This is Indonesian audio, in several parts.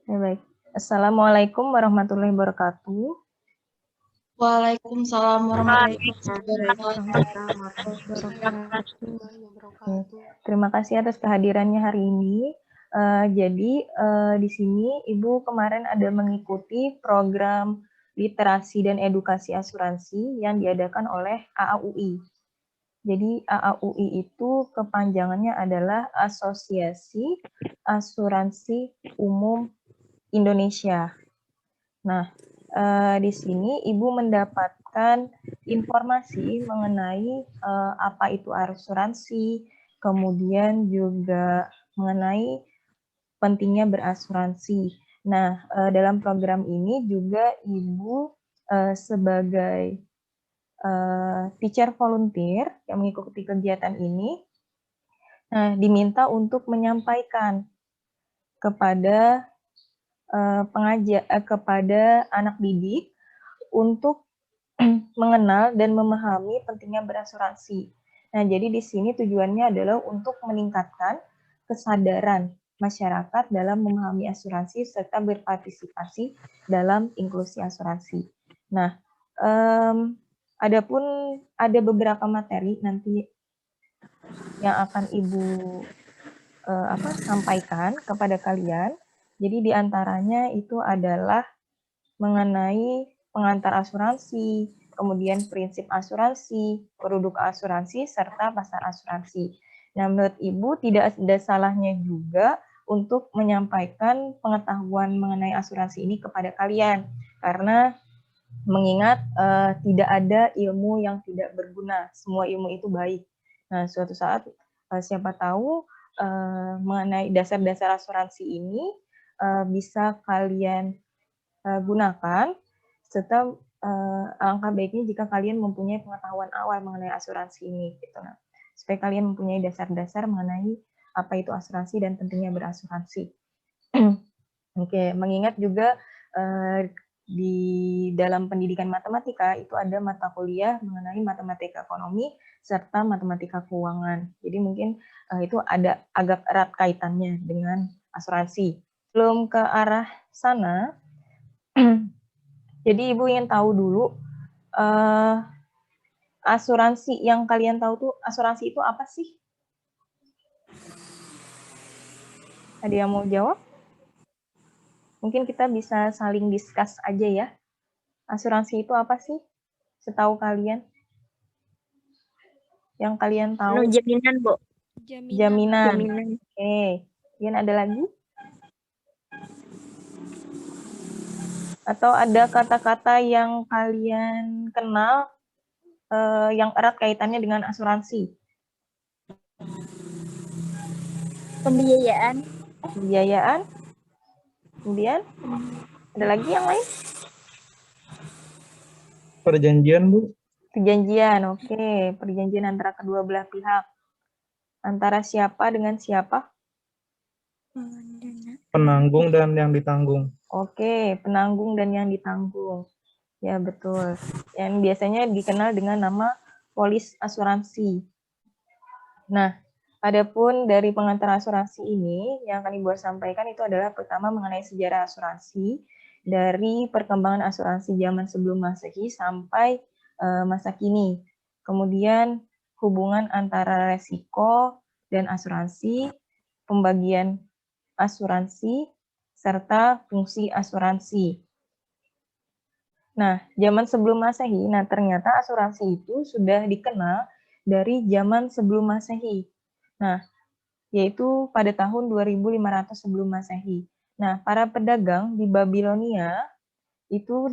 Ya, baik. Assalamualaikum warahmatullahi wabarakatuh. Waalaikumsalam warahmatullahi Waalaikumsalam warahmatullahi wabarakatuh. Terima kasih atas kehadirannya hari ini. Jadi di sini Ibu kemarin ada mengikuti program literasi dan edukasi asuransi yang diadakan oleh AAUI. Jadi AAUI itu kepanjangannya adalah Asosiasi Asuransi Umum Indonesia. Nah, di sini Ibu mendapatkan informasi mengenai apa itu asuransi, kemudian juga mengenai pentingnya berasuransi. Nah, dalam program ini juga Ibu sebagai teacher volunteer yang mengikuti kegiatan ini, diminta untuk menyampaikan kepada kepada anak didik untuk mengenal dan memahami pentingnya berasuransi. Nah, jadi di sini tujuannya adalah untuk meningkatkan kesadaran masyarakat dalam memahami asuransi serta berpartisipasi dalam inklusi asuransi. Nah, adapun ada beberapa materi nanti yang akan Ibu sampaikan kepada kalian. Jadi diantaranya itu adalah mengenai pengantar asuransi, kemudian prinsip asuransi, produk asuransi, serta pasar asuransi. Nah, menurut Ibu tidak ada salahnya juga untuk menyampaikan pengetahuan mengenai asuransi ini kepada kalian, karena mengingat tidak ada ilmu yang tidak berguna, semua ilmu itu baik. Nah, suatu saat siapa tahu mengenai dasar-dasar asuransi ini bisa kalian gunakan, serta alangkah baiknya jika kalian mempunyai pengetahuan awal mengenai asuransi ini, gitu. Nah, supaya kalian mempunyai dasar-dasar mengenai apa itu asuransi dan pentingnya berasuransi. Oke, mengingat juga di dalam pendidikan matematika itu ada mata kuliah mengenai matematika ekonomi serta matematika keuangan. Jadi mungkin itu ada agak erat kaitannya dengan asuransi. Belum ke arah sana, jadi Ibu ingin tahu dulu asuransi yang kalian tahu tuh asuransi itu apa sih? Ada yang mau jawab? Mungkin kita bisa saling discuss aja ya. Asuransi itu apa sih? Setahu kalian? Yang kalian tahu? Jaminan, Bu. Jaminan. Oke. Kemudian ada lagi? Atau ada kata-kata yang kalian kenal yang erat kaitannya dengan asuransi? Pembiayaan. Pembiayaan. Kemudian ada lagi yang lain? Perjanjian, Bu. Perjanjian, oke. Perjanjian antara kedua belah pihak. Antara siapa dengan siapa? Penanggung dan yang ditanggung. Oke, penanggung dan yang ditanggung. Ya, betul. Yang biasanya dikenal dengan nama polis asuransi. Nah, adapun dari pengantar asuransi ini, yang akan Ibu sampaikan itu adalah pertama mengenai sejarah asuransi, dari perkembangan asuransi zaman sebelum Masehi sampai masa kini. Kemudian hubungan antara resiko dan asuransi, pembagian asuransi, serta fungsi asuransi. Nah, zaman sebelum Masehi, ternyata asuransi itu sudah dikenal dari zaman sebelum Masehi. Nah, yaitu pada tahun 2500 sebelum Masehi. Nah, para pedagang di Babilonia itu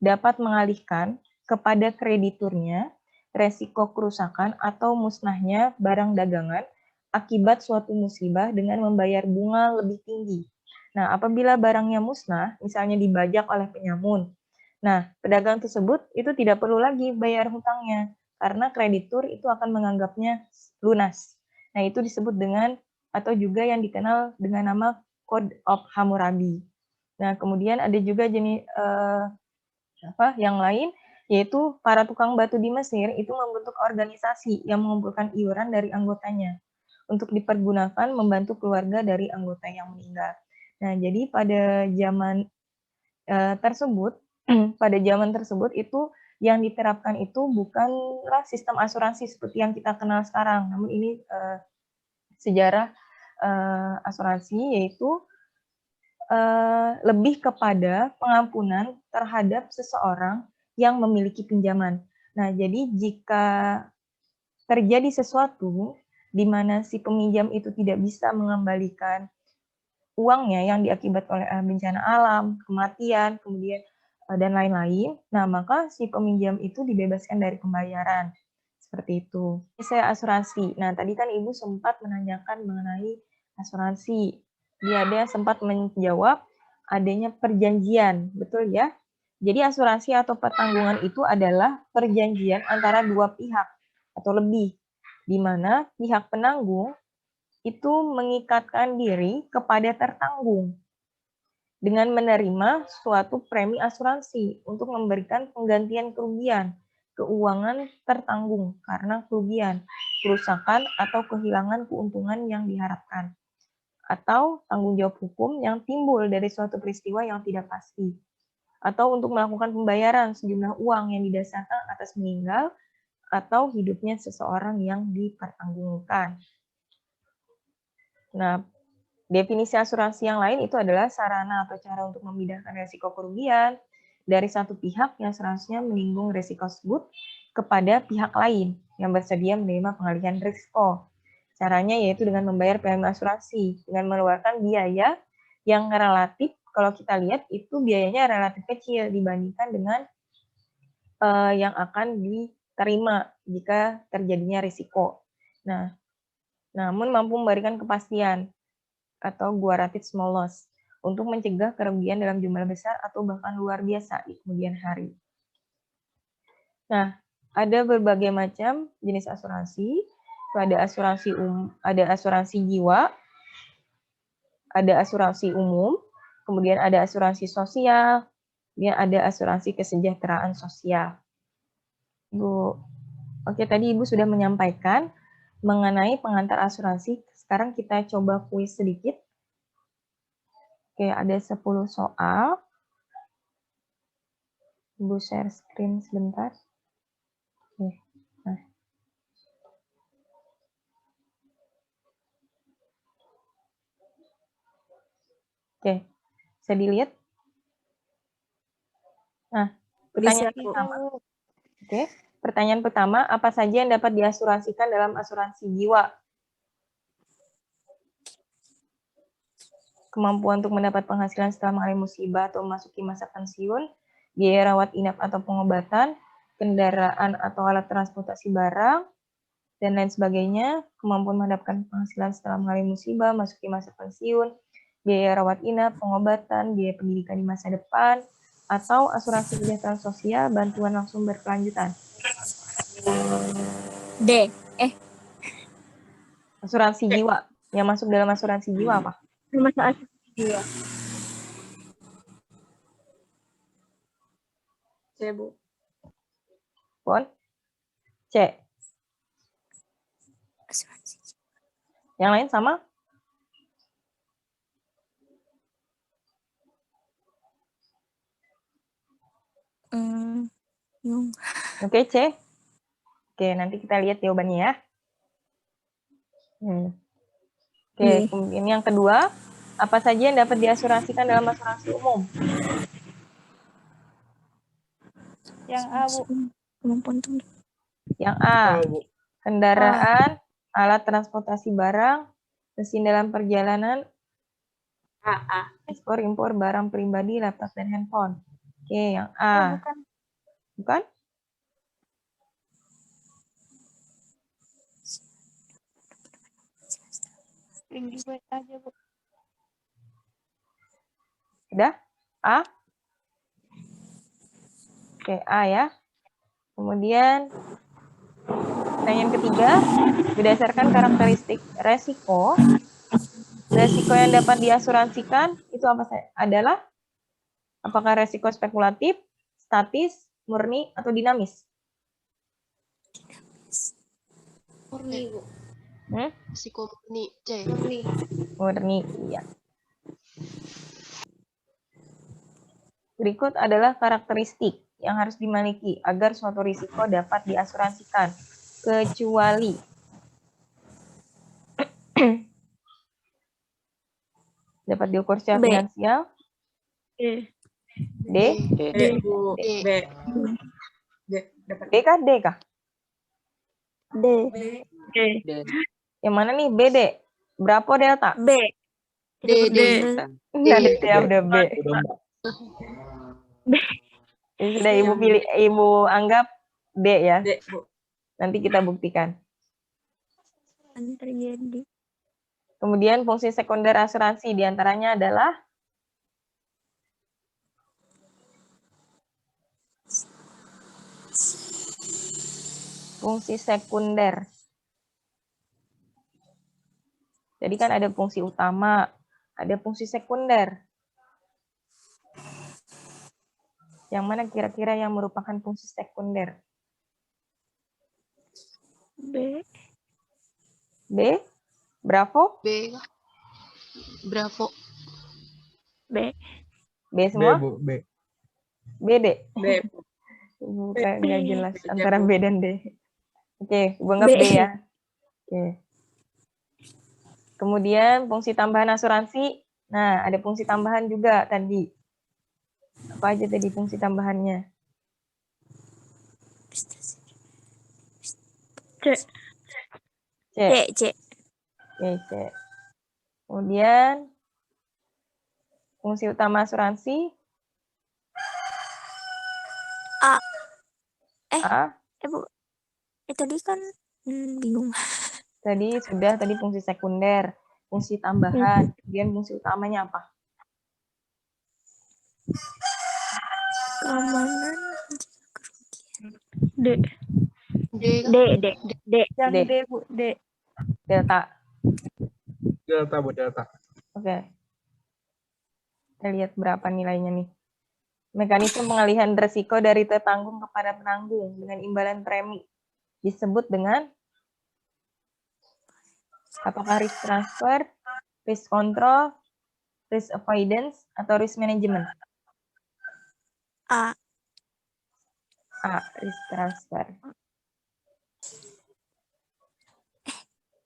dapat mengalihkan kepada krediturnya resiko kerusakan atau musnahnya barang dagangan akibat suatu musibah dengan membayar bunga lebih tinggi. Nah, apabila barangnya musnah, misalnya dibajak oleh penyamun, nah, pedagang tersebut itu tidak perlu lagi bayar hutangnya, karena kreditur itu akan menganggapnya lunas. Nah, itu disebut dengan, atau juga yang dikenal dengan nama Code of Hammurabi. Nah, kemudian ada juga jenis yang lain, yaitu para tukang batu di Mesir itu membentuk organisasi yang mengumpulkan iuran dari anggotanya untuk dipergunakan membantu keluarga dari anggota yang meninggal. Nah, jadi pada zaman tersebut, pada zaman tersebut itu yang diterapkan itu bukanlah sistem asuransi seperti yang kita kenal sekarang, namun ini sejarah asuransi yaitu lebih kepada pengampunan terhadap seseorang yang memiliki pinjaman. Nah, jadi jika terjadi sesuatu di mana si peminjam itu tidak bisa mengembalikan uangnya yang diakibatkan oleh bencana alam, kematian, kemudian dan lain-lain, nah maka si peminjam itu dibebaskan dari pembayaran. Seperti itu. Saya asuransi. Nah, tadi kan Ibu sempat menanyakan mengenai asuransi. Dia ada sempat menjawab adanya perjanjian, betul ya? Jadi asuransi atau pertanggungan itu adalah perjanjian antara dua pihak atau lebih, di mana pihak penanggung itu mengikatkan diri kepada tertanggung dengan menerima suatu premi asuransi untuk memberikan penggantian kerugian keuangan tertanggung karena kerugian, kerusakan, atau kehilangan keuntungan yang diharapkan, atau tanggung jawab hukum yang timbul dari suatu peristiwa yang tidak pasti, atau untuk melakukan pembayaran sejumlah uang yang didasarkan atas meninggal atau hidupnya seseorang yang dipertanggungkan. Nah, definisi asuransi yang lain itu adalah sarana atau cara untuk memindahkan risiko kerugian dari satu pihak yang seharusnya menanggung risiko tersebut kepada pihak lain yang bersedia menerima pengalihan risiko. Caranya yaitu dengan membayar premi asuransi, dengan mengeluarkan biaya yang relatif, kalau kita lihat itu biayanya relatif kecil dibandingkan dengan yang akan diterima jika terjadinya risiko. Nah, namun mampu memberikan kepastian atau guaranteed small loss untuk mencegah kerugian dalam jumlah besar atau bahkan luar biasa di kemudian hari. Nah, ada berbagai macam jenis asuransi. Ada asuransi jiwa, ada asuransi umum, kemudian ada asuransi sosial, kemudian ada asuransi kesejahteraan sosial. Ibu, oke tadi Ibu sudah menyampaikan mengenai pengantar asuransi. Sekarang kita coba kuis sedikit. Oke, ada 10 soal. Ibu share screen sebentar. Oke, nah. Oke, bisa dilihat? Nah, pertanyaan pertama. Oke, pertanyaan pertama, apa saja yang dapat diasuransikan dalam asuransi jiwa? Kemampuan untuk mendapat penghasilan setelah mengalami musibah atau memasuki masa pensiun, biaya rawat inap atau pengobatan, kendaraan atau alat transportasi barang, dan lain sebagainya, kemampuan mendapatkan penghasilan setelah mengalami musibah, masuki masa pensiun, biaya rawat inap, pengobatan, biaya pendidikan di masa depan, atau asuransi kesejahteraan sosial, bantuan langsung berkelanjutan. D. Asuransi jiwa. Yang masuk dalam asuransi jiwa apa? Masalah jiwa. C, Bu. Pon? C. Asuransi. Yang lain sama? Oke, C. Oke, nanti kita lihat jawabannya ya. Oke, kemudian yang kedua, apa saja yang dapat diasuransikan dalam asuransi umum? Yang A, Bu. Yang A, kendaraan, alat transportasi barang, mesin dalam perjalanan, ekspor impor barang pribadi, laptop dan handphone. Oke, yang A. Bukan? Tinggi baik aja, Bu. Sudah? A? Oke, A ya. Kemudian, pertanyaan ketiga, berdasarkan karakteristik resiko yang dapat diasuransikan itu apa adalah? Apakah resiko spekulatif, statis, murni, atau dinamis? Murni, Bu. Risiko murni C. Murni, iya. Berikut adalah karakteristik yang harus dimiliki agar suatu risiko dapat diasuransikan, kecuali dapat diukur secara B. finansial. D. D, Bu. D. B. D kah? D kah? D. Yang mana nih? B, D. Berapa delta? B. D. D. Enggak ada ya, udah B. Udah Mbak. Ini sudah Ibu pilih, Ibu anggap D ya. D, Bu. Nanti kita buktikan. Terjadi. Kemudian fungsi sekunder asuransi diantaranya adalah fungsi sekunder. Jadi kan ada fungsi utama, ada fungsi sekunder. Yang mana kira-kira yang merupakan fungsi sekunder? B. B. Bravo? B. Bravo. B. B B, semua? Bu. B. B, D? B. Bukan, nggak jelas B. antara B dan D. Oke, Ibu anggap B. B ya. Oke. Kemudian fungsi tambahan asuransi. Nah, ada fungsi tambahan juga tadi. Apa aja tadi fungsi tambahannya? C. C. C. C. Oke, C. Kemudian fungsi utama asuransi. A. A. Bu. Tadi kan bingung. Tadi sudah, tadi fungsi sekunder. Fungsi tambahan. Kemudian fungsi utamanya apa? Keamanan. D. D. D. D. D. Yang D. D, Bu. D. Delta. Delta, Bu. Delta. Oke. Kita lihat berapa nilainya nih. Mekanisme pengalihan risiko dari tertanggung kepada penanggung dengan imbalan premi disebut dengan apakah risk transfer, risk control, risk avoidance, atau risk management? A. A. Risk transfer.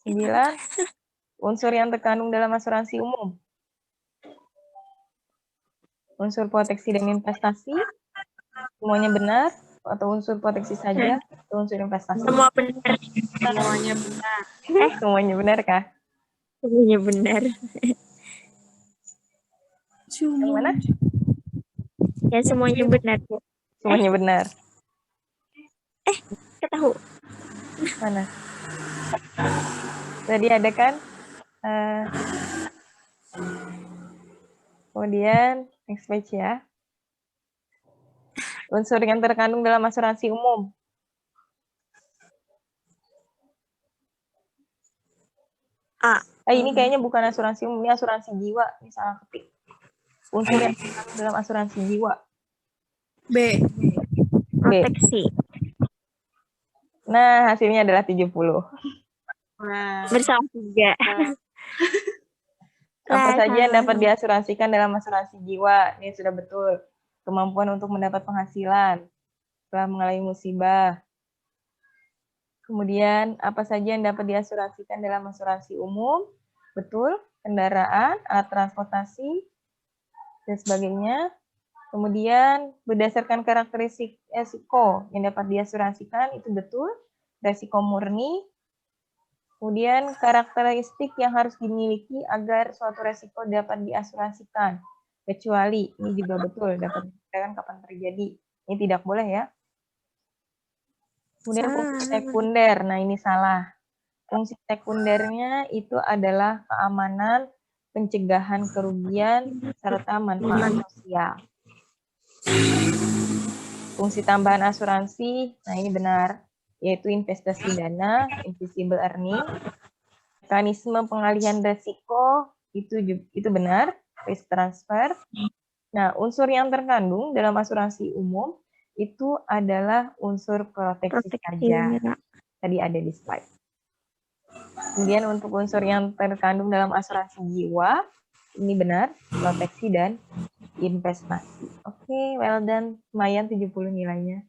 9. Unsur yang terkandung dalam asuransi umum. Unsur proteksi dan investasi. Semuanya benar. Atau unsur proteksi saja. Atau unsur investasi. Semua benar. Semuanya benar. Semuanya benar kah? Semuanya benar. Yang mana? Ya semuanya benar, Bu. Semuanya benar. Kita tahu. Mana? Tadi ada kan? Kemudian next page ya. Unsur yang terkandung dalam asuransi umum. A. Ini kayaknya bukan asuransi umum, ini asuransi jiwa. Ini salah ketik. Unsur yang terkandung dalam asuransi jiwa. B. Proteksi. Nah, hasilnya adalah 70. Bersama juga. Apa saja yang dapat diasuransikan dalam asuransi jiwa? Ini sudah betul. Kemampuan untuk mendapat penghasilan setelah mengalami musibah. Kemudian, apa saja yang dapat diasuransikan dalam asuransi umum? Betul. Kendaraan, alat transportasi, dan sebagainya. Kemudian, berdasarkan karakteristik resiko yang dapat diasuransikan, itu betul. Resiko murni. Kemudian, karakteristik yang harus dimiliki agar suatu resiko dapat diasuransikan. Kecuali, ini juga betul, dapat diperkirakan kapan terjadi. Ini tidak boleh ya. Kemudian fungsi sekunder, nah ini salah. Fungsi sekundernya itu adalah keamanan, pencegahan kerugian, serta manfaat sosial. Fungsi tambahan asuransi, nah ini benar, yaitu investasi dana, invisible earning. Mekanisme pengalihan risiko, itu benar, risk transfer. Nah, unsur yang terkandung dalam asuransi umum itu adalah unsur proteksi saja. Tadi ada di slide. Kemudian untuk unsur yang terkandung dalam asuransi jiwa, ini benar, proteksi dan investasi. Oke, well done. Lumayan 70 nilainya.